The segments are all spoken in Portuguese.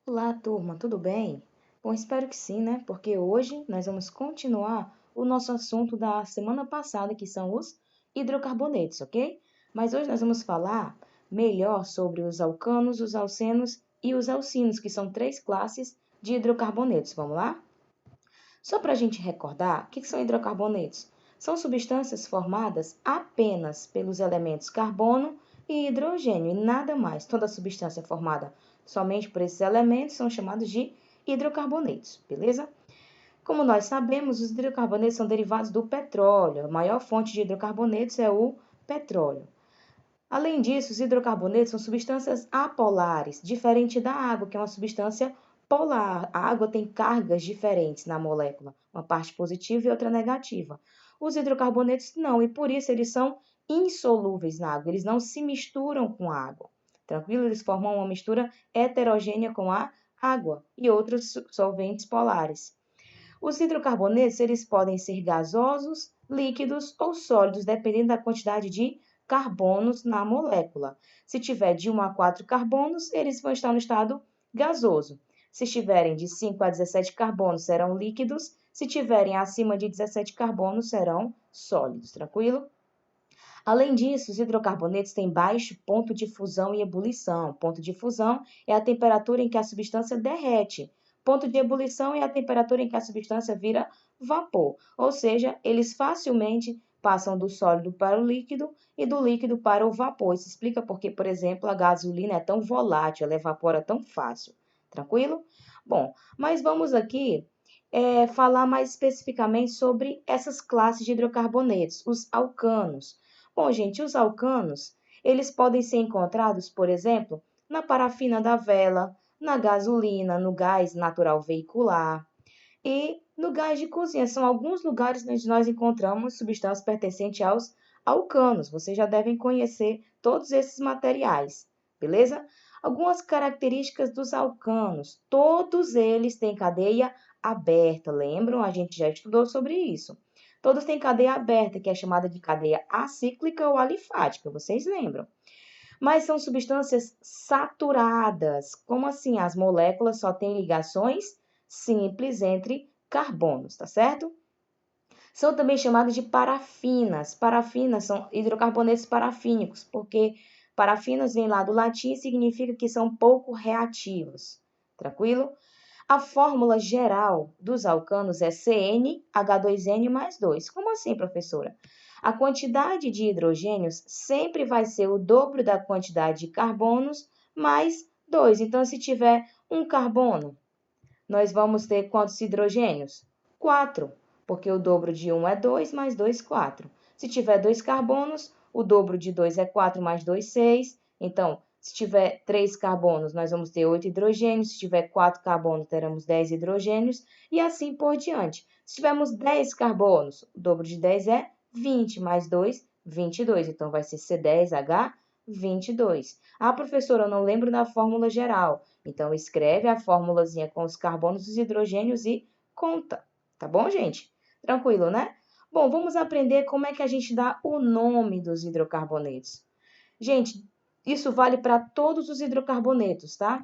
Olá, turma, tudo bem? Bom, espero que sim, né? Porque hoje nós vamos continuar o nosso assunto da semana passada, que são os hidrocarbonetos, ok? Mas hoje nós vamos falar melhor sobre os alcanos, os alcenos e os alcinos, que são três classes de hidrocarbonetos. Vamos lá? Só para a gente recordar, o que são hidrocarbonetos? São substâncias formadas apenas pelos elementos carbono e hidrogênio, e nada mais. Toda substância formada somente por esses elementos são chamados de hidrocarbonetos, beleza? Como nós sabemos, os hidrocarbonetos são derivados do petróleo. A maior fonte de hidrocarbonetos é o petróleo. Além disso, os hidrocarbonetos são substâncias apolares, diferente da água, que é uma substância polar. A água tem cargas diferentes na molécula, uma parte positiva e outra negativa. Os hidrocarbonetos não, e por isso eles são insolúveis na água, eles não se misturam com a água. Tranquilo? Eles formam uma mistura heterogênea com a água e outros solventes polares. Os hidrocarbonetos, eles podem ser gasosos, líquidos ou sólidos, dependendo da quantidade de carbonos na molécula. Se tiver de 1 a 4 carbonos, eles vão estar no estado gasoso. Se estiverem de 5 a 17 carbonos, serão líquidos. Se tiverem acima de 17 carbonos, serão sólidos, tranquilo? Além disso, os hidrocarbonetos têm baixo ponto de fusão e ebulição. Ponto de fusão é a temperatura em que a substância derrete. Ponto de ebulição é a temperatura em que a substância vira vapor. Ou seja, eles facilmente passam do sólido para o líquido e do líquido para o vapor. Isso explica porque, por exemplo, a gasolina é tão volátil, ela evapora tão fácil. Tranquilo? Bom, mas vamos aqui falar mais especificamente sobre essas classes de hidrocarbonetos, os alcanos. Bom, gente, os alcanos, eles podem ser encontrados, por exemplo, na parafina da vela, na gasolina, no gás natural veicular e no gás de cozinha. São alguns lugares onde nós encontramos substâncias pertencentes aos alcanos. Vocês já devem conhecer todos esses materiais, beleza? Algumas características dos alcanos. Todos eles têm cadeia aberta, lembram? A gente já estudou sobre isso. Todos têm cadeia aberta, que é chamada de cadeia acíclica ou alifática, vocês lembram? Mas são substâncias saturadas. Como assim? As moléculas só têm ligações simples entre carbonos, tá certo? São também chamadas de parafinas. Parafinas são hidrocarbonetos parafínicos, porque parafinas vem lá do latim e significa que são pouco reativos. Tranquilo? A fórmula geral dos alcanos é CnH2n mais 2. Como assim, professora? A quantidade de hidrogênios sempre vai ser o dobro da quantidade de carbonos mais 2. Então, se tiver um carbono, nós vamos ter quantos hidrogênios? 4, porque o dobro de 1 é 2, mais 2, 4. Se tiver 2 carbonos, o dobro de 2 é 4, mais 2, 6. Então, se tiver 3 carbonos, nós vamos ter 8 hidrogênios. Se tiver 4 carbonos, teremos 10 hidrogênios. E assim por diante. Se tivermos 10 carbonos, o dobro de 10 é 20, mais 2, 22. Então, vai ser C10H22. Ah, professora, eu não lembro da fórmula geral. Então, escreve a formulazinha com os carbonos e os hidrogênios e conta. Tá bom, gente? Tranquilo, né? Bom, vamos aprender como é que a gente dá o nome dos hidrocarbonetos. Gente, isso vale para todos os hidrocarbonetos, tá?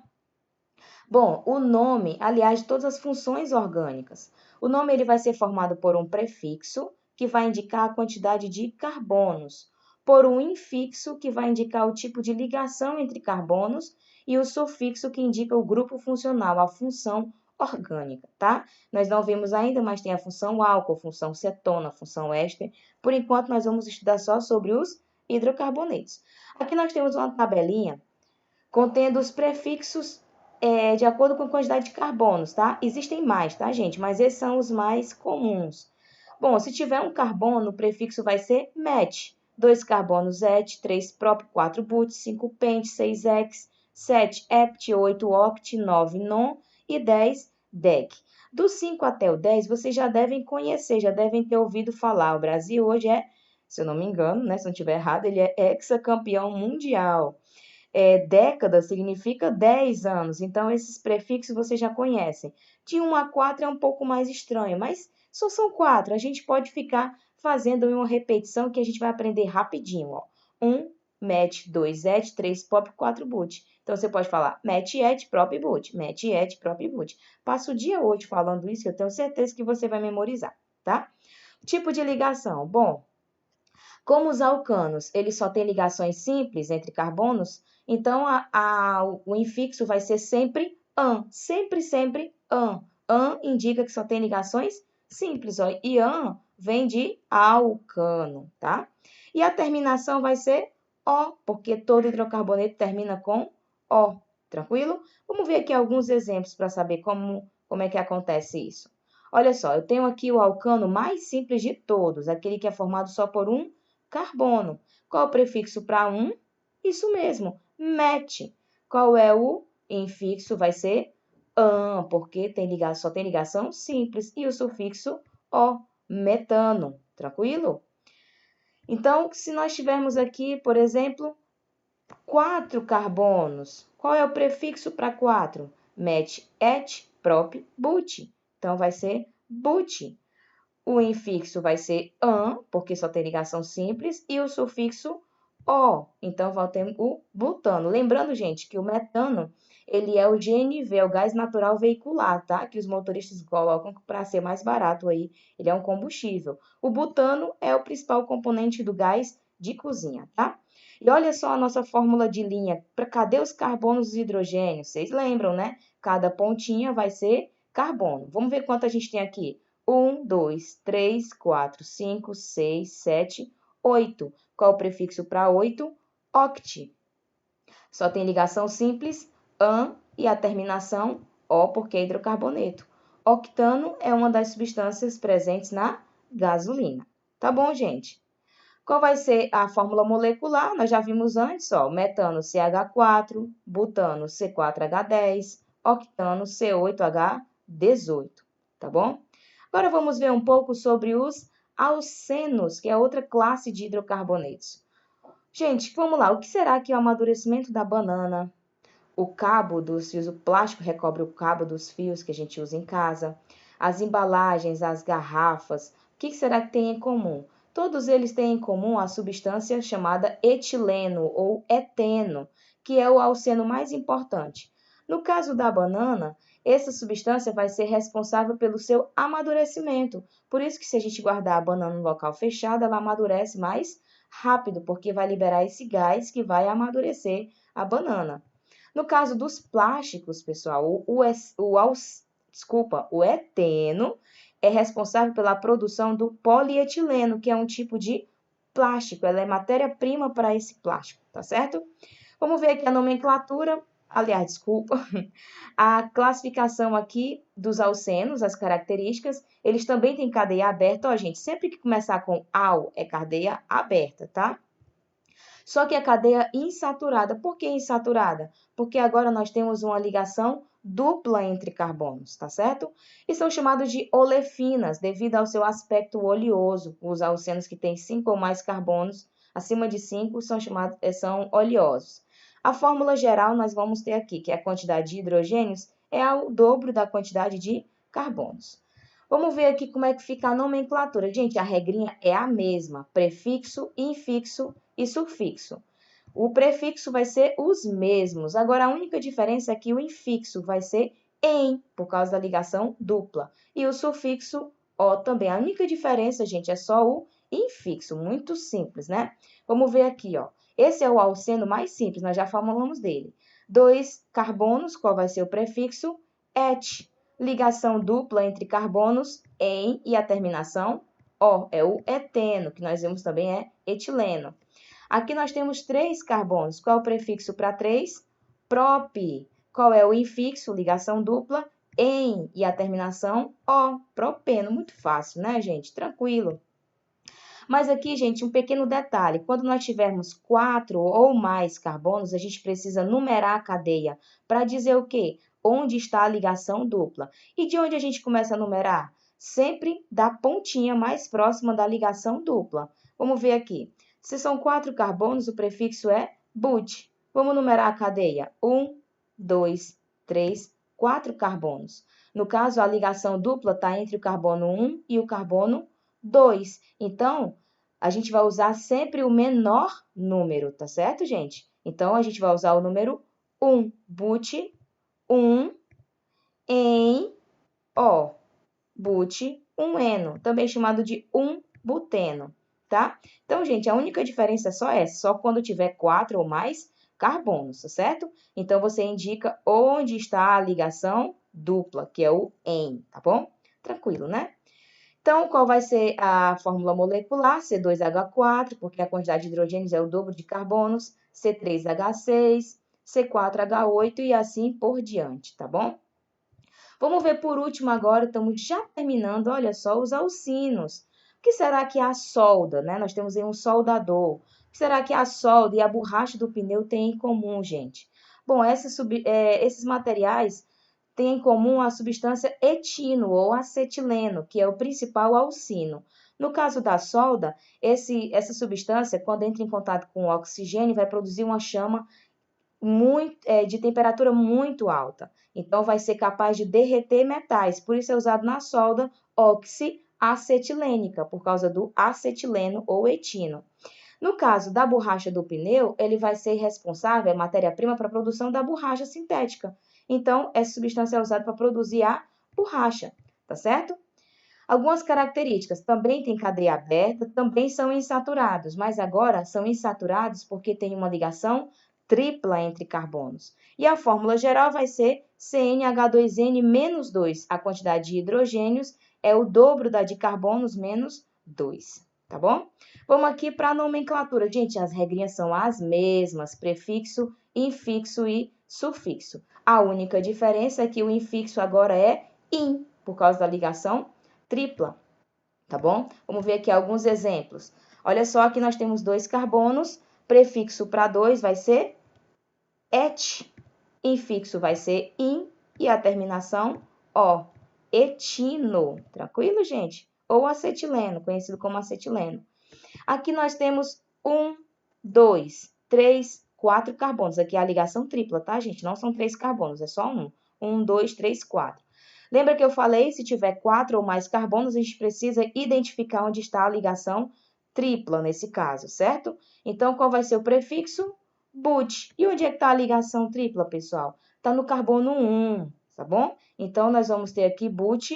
Bom, o nome, aliás, de todas as funções orgânicas. O nome ele vai ser formado por um prefixo, que vai indicar a quantidade de carbonos, por um infixo, que vai indicar o tipo de ligação entre carbonos, e o sufixo, que indica o grupo funcional, a função orgânica, tá? Nós não vimos ainda, mas tem a função álcool, função cetona, função éster. Por enquanto, nós vamos estudar só sobre os hidrocarbonetos. Aqui nós temos uma tabelinha contendo os prefixos de acordo com a quantidade de carbonos, tá? Existem mais, tá, gente? Mas esses são os mais comuns. Bom, se tiver um carbono, o prefixo vai ser met. 2 carbonos et, 3 prop, 4 but, 5 pent, 6 ex, 7 hept, 8 oct, 9 non e 10 dec. Do 5 até o 10, vocês já devem conhecer, já devem ter ouvido falar. O Brasil hoje é, se eu não me engano, né, se não estiver errado, ele é hexacampeão mundial. Década significa 10 anos, então esses prefixos vocês já conhecem. De 1 a 4 é um pouco mais estranho, mas só são 4. A gente pode ficar fazendo uma repetição que a gente vai aprender rapidinho. Ó. 1, MET, 2 ET, 3 POP, 4 BUT. Então, você pode falar MET, ET, PROP, BUT. MET, ET, PROP, BUT. Passa o dia hoje falando isso, que eu tenho certeza que você vai memorizar, tá? Tipo de ligação. Bom, como os alcanos, eles só têm ligações simples entre carbonos, então o infixo vai ser sempre -an. Sempre -an. -an indica que só tem ligações simples, ó. E -an vem de alcano, tá? E a terminação vai ser -o, porque todo hidrocarboneto termina com -o. Tranquilo? Vamos ver aqui alguns exemplos para saber como é que acontece isso. Olha só, eu tenho aqui o alcano mais simples de todos, aquele que é formado só por um carbono. Qual o prefixo para um? Isso mesmo, MET. Qual é o infixo? Vai ser -an, porque só tem ligação simples. E o sufixo -o, metano. Tranquilo? Então, se nós tivermos aqui, por exemplo, 4 carbonos, qual é o prefixo para 4? MET, ET, PROP, BUT. Então, vai ser BUT. O infixo vai ser -an, porque só tem ligação simples, e o sufixo -o. Então, vai ter o butano. Lembrando, gente, que o metano, ele é o GNV, é o gás natural veicular, tá? Que os motoristas colocam para ser mais barato aí. Ele é um combustível. O butano é o principal componente do gás de cozinha, tá? E olha só a nossa fórmula de linha. Cadê os carbonos e hidrogênios? Vocês lembram, né? Cada pontinha vai ser carbono. Vamos ver quanto a gente tem aqui. 1, 2, 3, 4, 5, 6, 7, 8. Qual o prefixo para 8? Oct. Só tem ligação simples, -an, e a terminação -o, porque é hidrocarboneto. Octano é uma das substâncias presentes na gasolina. Tá bom, gente? Qual vai ser a fórmula molecular? Nós já vimos antes, ó, metano CH4, butano C4H10, octano C8H18, tá bom? Agora vamos ver um pouco sobre os alcenos, que é outra classe de hidrocarbonetos. Gente, vamos lá. O que será que é o amadurecimento da banana? O cabo dos fios, o plástico recobre o cabo dos fios que a gente usa em casa. As embalagens, as garrafas. O que será que tem em comum? Todos eles têm em comum a substância chamada etileno ou eteno, que é o alceno mais importante. No caso da banana, essa substância vai ser responsável pelo seu amadurecimento. Por isso que se a gente guardar a banana no local fechado, ela amadurece mais rápido, porque vai liberar esse gás que vai amadurecer a banana. No caso dos plásticos, pessoal, o eteno é responsável pela produção do polietileno, que é um tipo de plástico. Ela é matéria-prima para esse plástico, tá certo? Vamos ver aqui a nomenclatura. Aliás, desculpa, a classificação aqui dos alcenos, as características, eles também têm cadeia aberta. Ó, gente, sempre que começar com al, é cadeia aberta, tá? Só que a cadeia insaturada. Por que insaturada? Porque agora nós temos uma ligação dupla entre carbonos, tá certo? E são chamados de olefinas, devido ao seu aspecto oleoso. Os alcenos que têm 5 ou mais carbonos, acima de 5, são oleosos. A fórmula geral nós vamos ter aqui, que a quantidade de hidrogênios é o dobro da quantidade de carbonos. Vamos ver aqui como é que fica a nomenclatura. Gente, a regrinha é a mesma, prefixo, infixo e sufixo. O prefixo vai ser os mesmos. Agora, a única diferença é que o infixo vai ser em, por causa da ligação dupla. E o sufixo o também. A única diferença, gente, é só o infixo. Muito simples, né? Vamos ver aqui, ó. Esse é o alceno mais simples, nós já falamos dele. 2 carbonos, qual vai ser o prefixo? Et. Ligação dupla entre carbonos, em, e a terminação O. É o eteno, que nós vimos também é etileno. Aqui nós temos 3 carbonos. Qual é o prefixo para 3? Prop. Qual é o infixo? Ligação dupla, em, e a terminação O. Propeno. Muito fácil, né, gente? Tranquilo. Mas aqui, gente, um pequeno detalhe. Quando nós tivermos 4 ou mais carbonos, a gente precisa numerar a cadeia para dizer o quê? Onde está a ligação dupla. E de onde a gente começa a numerar? Sempre da pontinha mais próxima da ligação dupla. Vamos ver aqui. Se são 4 carbonos, o prefixo é but. Vamos numerar a cadeia. 1, 2, 3, 4 carbonos. No caso, a ligação dupla está entre o carbono 1 e o carbono 2. Então, a gente vai usar sempre o menor número, tá certo, gente? Então, a gente vai usar o número 1, but 1 em O, but 1 eno, também chamado de 1 buteno, tá? Então, gente, a única diferença é só essa, só quando tiver 4 ou mais carbonos, tá certo? Então, você indica onde está a ligação dupla, que é o em, tá bom? Tranquilo, né? Então, qual vai ser a fórmula molecular? C2H4, porque a quantidade de hidrogênios é o dobro de carbonos, C3H6, C4H8 e assim por diante, tá bom? Vamos ver por último agora, estamos já terminando, olha só, os alcinos. O que será que é a solda, né? Nós temos aí um soldador. O que será que a solda e a borracha do pneu têm em comum, gente? Bom, esses materiais têm em comum a substância etino ou acetileno, que é o principal alcino. No caso da solda, essa substância, quando entra em contato com o oxigênio, vai produzir uma chama de temperatura muito alta. Então, vai ser capaz de derreter metais. Por isso é usado na solda oxiacetilênica, por causa do acetileno ou etino. No caso da borracha do pneu, ele vai ser responsável, é matéria-prima para a produção da borracha sintética. Então, essa substância é usada para produzir a borracha, tá certo? Algumas características, também tem cadeia aberta, também são insaturados, mas agora são insaturados porque tem uma ligação tripla entre carbonos. E a fórmula geral vai ser CnH2n-2. A quantidade de hidrogênios é o dobro da de carbonos menos 2, tá bom? Vamos aqui para a nomenclatura. Gente, as regrinhas são as mesmas, prefixo, infixo e sufixo. A única diferença é que o infixo agora é in, por causa da ligação tripla, tá bom? Vamos ver aqui alguns exemplos. Olha só, aqui nós temos 2 carbonos, prefixo para 2 vai ser et, infixo vai ser in e a terminação o, etino, tranquilo, gente? Ou acetileno, conhecido como acetileno. Aqui nós temos 1, 2, 3, 4 carbonos. Aqui é a ligação tripla, tá, gente? Não são 3 carbonos, é só um. 1, 2, 3, 4. Lembra que eu falei, se tiver 4 ou mais carbonos, a gente precisa identificar onde está a ligação tripla nesse caso, certo? Então, qual vai ser o prefixo? But. E onde é que está a ligação tripla, pessoal? Está no carbono 1, tá bom? Então, nós vamos ter aqui but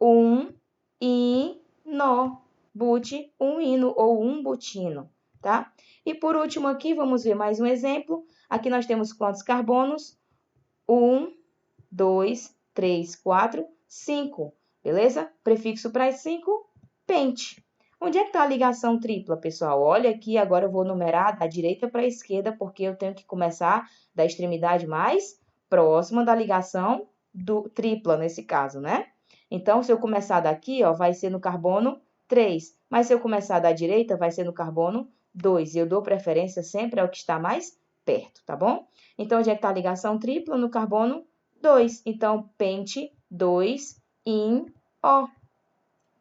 1 e no. But, um hino ou um butino, tá? E por último aqui, vamos ver mais um exemplo. Aqui nós temos quantos carbonos? 1, 2, 3, 4, 5, beleza? Prefixo para 5, pente. Onde é que está a ligação tripla, pessoal? Olha aqui, agora eu vou numerar da direita para a esquerda, porque eu tenho que começar da extremidade mais próxima da ligação tripla, nesse caso, né? Então, se eu começar daqui, ó, vai ser no carbono 3, mas se eu começar da direita, vai ser no carbono 2, e eu dou preferência sempre ao que está mais perto, tá bom? Então, onde é que está a ligação tripla? No carbono 2. Então, pente 2 in O.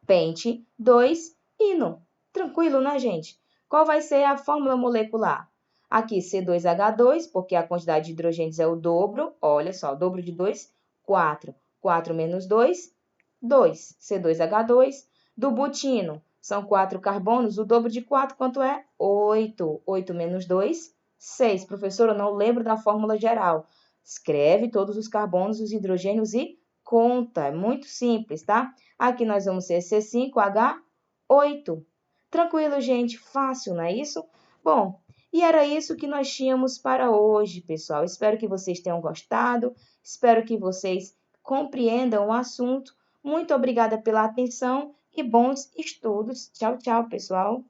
Pente 2 ino. Tranquilo, né, gente? Qual vai ser a fórmula molecular? Aqui, C2H2, porque a quantidade de hidrogênios é o dobro. Olha só, o dobro de 2, 4. 4 menos 2, 2. C2H2. Do butino, são 4 carbonos. O dobro de 4, quanto é? 8. 8 menos 2, 6. Professor, eu não lembro da fórmula geral. Escreve todos os carbonos, os hidrogênios e conta. É muito simples, tá? Aqui nós vamos ter C5H8. Tranquilo, gente? Fácil, não é isso? Bom, e era isso que nós tínhamos para hoje, pessoal. Espero que vocês tenham gostado. Espero que vocês compreendam o assunto. Muito obrigada pela atenção e bons estudos. Tchau, tchau, pessoal.